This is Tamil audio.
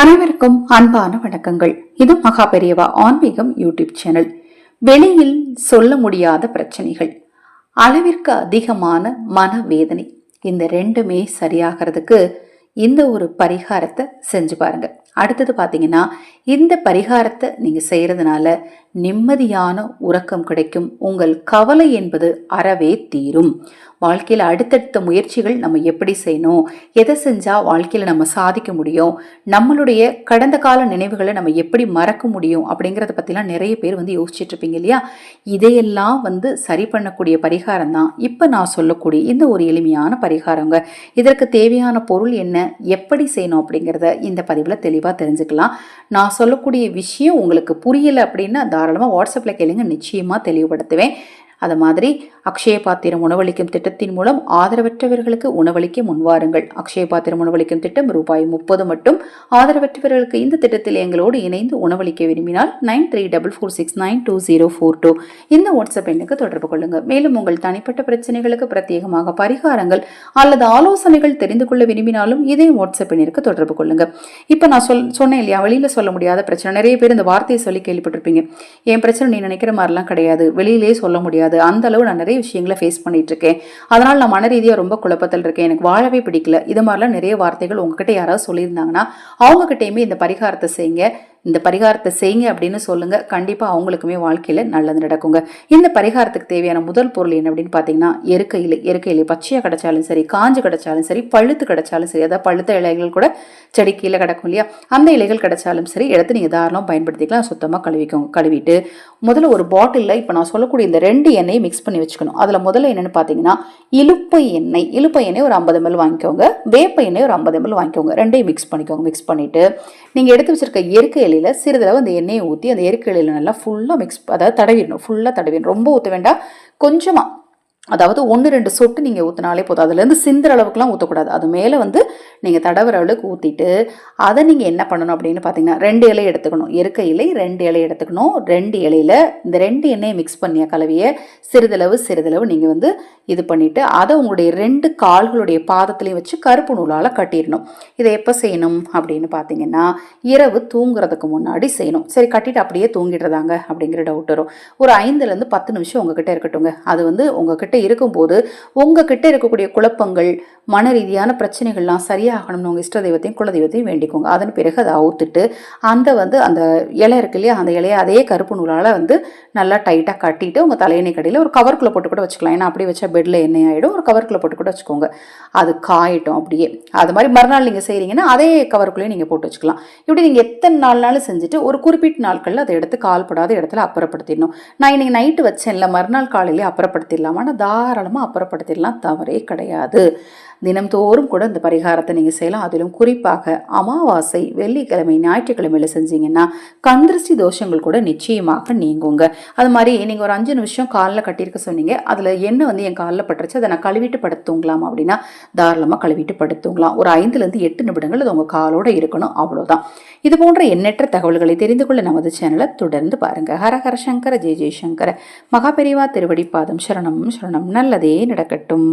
அனைவருக்கும் அன்பான வணக்கங்கள். இது மகா பெரியவா ஆன்மீகம் யூடியூப் சேனல். வெளியில் சொல்ல முடியாத பிரச்சனைகள், அளவிற்கு அதிகமான மனவேதனை, இந்த ரெண்டுமே சரியாகிறதுக்கு இந்த ஒரு பரிகாரத்தை செஞ்சு பாருங்க. அடுத்தது பாத்தீங்கன்னா, இந்த பரிகாரத்தை நீங்க செய்யறதுனால நிம்மதியான உறக்கம் கிடைக்கும். உங்கள் கவலை என்பது அறவே தீரும். வாழ்க்கையில அடுத்தடுத்த முயற்சிகள் நம்ம எப்படி செய்யணும், எதை செஞ்சா வாழ்க்கையில நம்ம சாதிக்க முடியும், நம்மளுடைய கடந்த கால நினைவுகளை நம்ம எப்படி மறக்க முடியும் அப்படிங்கறத பத்திலாம் நிறைய பேர் யோசிச்சுட்டு இருப்பீங்க இல்லையா? இதையெல்லாம் சரி பண்ணக்கூடிய பரிகாரம் தான் இப்ப நான் சொல்லக்கூடிய இந்த ஒரு எளிமையான பரிகாரங்க. இதற்கு தேவையான பொருள் என்ன, எப்படி செய்யணும் அப்படிங்கறத இந்த பதிவுல தெளிவா தெரிஞ்சுக்கலாம். நான் சொல்லக்கூடிய விஷயம் உங்களுக்கு புரியல அப்படின்னா தாராளமா வாட்ஸ்அப்ல கேளுங்க, நிச்சயமா தெளிவுபடுத்துவேன். அது மாதிரி அக்ஷய பாத்திரம் உணவளிக்கும் திட்டத்தின் மூலம் ஆதரவற்றவர்களுக்கு உணவளிக்க முன்வாருங்கள். அக்ஷய பாத்திரம் உணவளிக்கும் திட்டம் ரூபாய் 30 மட்டும். ஆதரவற்றவர்களுக்கு இந்த திட்டத்தில் எங்களோடு இணைந்து உணவளிக்க விரும்பினால் 9344692042 இந்த வாட்ஸ்அப் எண்ணுக்கு தொடர்பு கொள்ளுங்க. மேலும் உங்கள் தனிப்பட்ட பிரச்சனைகளுக்கு பிரத்யேகமாக பரிகாரங்கள் அல்லது ஆலோசனைகள் தெரிந்து கொள்ள விரும்பினாலும் இதே வாட்ஸ்அப் எண்ணிற்கு தொடர்பு கொள்ளுங்க. இப்ப நான் சொன்னேன் இல்லையா, வெளியில சொல்ல முடியாத பிரச்சனை. நிறைய பேர் இந்த வார்த்தையை சொல்லி கேள்விப்பட்டிருப்பீங்க. என் பிரச்சனை நீ நினைக்கிற மாதிரிலாம் கிடையாது, வெளியிலே சொல்ல முடியாது, அந்த அளவு நான் நிறைய விஷயங்களை ஃபேஸ் பண்ணிட்டு இருக்கேன், அதனால நான் மன ரீதியா ரொம்ப குழப்பத்தில் இருக்கேன், எனக்கு வாழவே பிடிக்கல, இது மாதிரிலாம் நிறைய வார்த்தைகள் உங்ககிட்ட யாராவது சொல்லியிருந்தாங்கன்னா அவங்க கிட்டயுமே இந்த பரிகாரத்தை செய்யுங்க. இந்த பரிகாரத்தை செய்யுங்க அப்படின்னு சொல்லுங்க. கண்டிப்பா அவங்களுக்குமே வாழ்க்கையில நல்லது நடக்குங்க. இந்த பரிகாரத்துக்கு தேவையான முதல் பொருள் என்ன அப்படின்னு பாத்தீங்கன்னா, எருக்கையிலை பச்சையா கிடைச்சாலும் சரி, காஞ்சு கிடைச்சாலும் சரி, பழுத்து கிடைச்சாலும் சரி, அதாவது பழுத்த இலைகள் கூட செடி கீழே கிடக்கும் இல்லையா, அந்த இலைகள் கிடைச்சாலும் சரி எடுத்து நீங்க தாராளம் பயன்படுத்திக்கலாம். சுத்தமா கழுவிட்டு முதல்ல ஒரு பாட்டில்ல இப்ப நான் சொல்லக்கூடிய இந்த 2 எண்ணெயை மிக்ஸ் பண்ணி வச்சுக்கணும். அதுல முதல்ல என்னன்னு பாத்தீங்கன்னா, இலுப்பை எண்ணெய் ஒரு 50 ml வாங்கிக்கோங்க, வேப்ப எண்ணெய் ஒரு 50 ml வாங்கிக்கோங்க. ரெண்டையும் மிக்ஸ் பண்ணிக்கோங்க. மிக்ஸ் பண்ணிட்டு நீங்க எடுத்து வச்சிருக்க எருக்கை இலையில சிறிதளவு அந்த எண்ணெயை ஊற்றி அந்த எருக்கை இலையில நல்லா ஃபுல்லா மிக்ஸ், அதாவது தடவிடணும். ஃபுல்லா தடவிடணும், ரொம்ப ஊற்ற வேண்டாம், கொஞ்சமா, அதாவது 1-2 சொட்டு நீங்கள் ஊற்றினாலே போதும். அதுலேருந்து சிந்துற அளவுக்குலாம் ஊற்றக்கூடாது. அது மேலே நீங்கள் தடவுற அளவுக்கு ஊற்றிட்டு அதை நீங்கள் என்ன பண்ணணும் அப்படின்னு பார்த்தீங்கன்னா, 2 இலை எடுத்துக்கணும். எருக்கை இலை 2 இலை எடுத்துக்கணும். 2 இலையில் இந்த 2 எண்ணெயை மிக்ஸ் பண்ணிய கலவையை சிறிதளவு நீங்கள் இது பண்ணிவிட்டு அதை உங்களுடைய 2 கால்களுடைய பாதத்துலேயும் வச்சு கருப்பு நூலால் கட்டிடணும். இதை எப்போ செய்யணும் அப்படின்னு பார்த்தீங்கன்னா, இரவு தூங்குறதுக்கு முன்னாடி செய்யணும். சரி, கட்டிட்டு அப்படியே தூங்கிடுறதாங்க அப்படிங்கிற டவுட் வரும். ஒரு 5-10 நிமிஷம் உங்ககிட்ட இருக்கட்டுங்க. அது உங்ககிட்ட இருக்கும்போது உங்ககிட்ட இருக்கக்கூடிய குழப்பங்கள், மன ரீதியான பிரச்சனைகள்லாம் சரியாகணும்னு உங்க இஷ்ட தெய்வத்தையும் குலதெய்வத்தையும் வேண்டிக்கோங்க. அதன் பிறகு அதை அவுத்துட்டு அந்த இலை இருக்கு இல்லையா, அந்த இலையை அதே கருப்பு நூலால நல்லா டைட்டா கட்டிட்டு உங்க தலையணை கடையில் ஒரு கவருக்குள்ள போட்டு கூட வச்சுக்கலாம். ஏன்னா அப்படி வச்சா பெட்ல எண்ணெய் ஆயிடும். ஒரு கவருக்குள்ள போட்டு கூட வச்சுக்கோங்க. அது காயட்டும் அப்படியே. அது மாதிரி மறுநாள் நீங்க செய்றீங்கன்னா அதே கவருக்குள்ளேயே நீங்க போட்டு வச்சுக்கலாம். இப்படி நீங்க எத்தனை நாள்னாலும் செஞ்சுட்டு ஒரு குறிப்பிட்ட நாட்கள்ல அதை எடுத்து கால்படாத இடத்துல அப்புறப்படுத்திடணும். நான் இன்னைக்கு நைட்டு வச்சேன்ல, மறுநாள் காலையிலே அப்புறப்படுத்திடலாமா, தாராளமாக அப்புறப்படுத்திடலாம், தவறே கிடையாது. தினம்தோறும் கூட இந்த பரிகாரத்தை நீங்கள் செய்யலாம். அதிலும் குறிப்பாக அமாவாசை, வெள்ளிக்கிழமை, ஞாயிற்றுக்கிழமையில செஞ்சீங்கன்னா கந்திருஷ்டி தோஷங்கள் கூட நிச்சயமாக நீங்குங்க. அது மாதிரி நீங்கள் ஒரு 5 நிமிஷம் காலில் கட்டியிருக்க சொன்னீங்க, அதில் எண்ணெய் என் காலில் பட்டுருச்சு, அதை நான் கழுவிட்டு படுத்துங்களாம் அப்படின்னா தாராளமாக கழுவிட்டு படுத்துங்களாம். ஒரு 5-8 நிமிடங்கள் அது உங்கள் காலோட இருக்கணும், அவ்வளோதான். இது போன்ற எண்ணற்ற தகவல்களை தெரிந்து கொள்ள நமது சேனலை தொடர்ந்து பாருங்க. ஹரஹர சங்கர, ஜெய ஜெயசங்கர. மகா பெரியவா திருவடி பாதம் சரணம் சரணம். நல்லதே நடக்கட்டும்.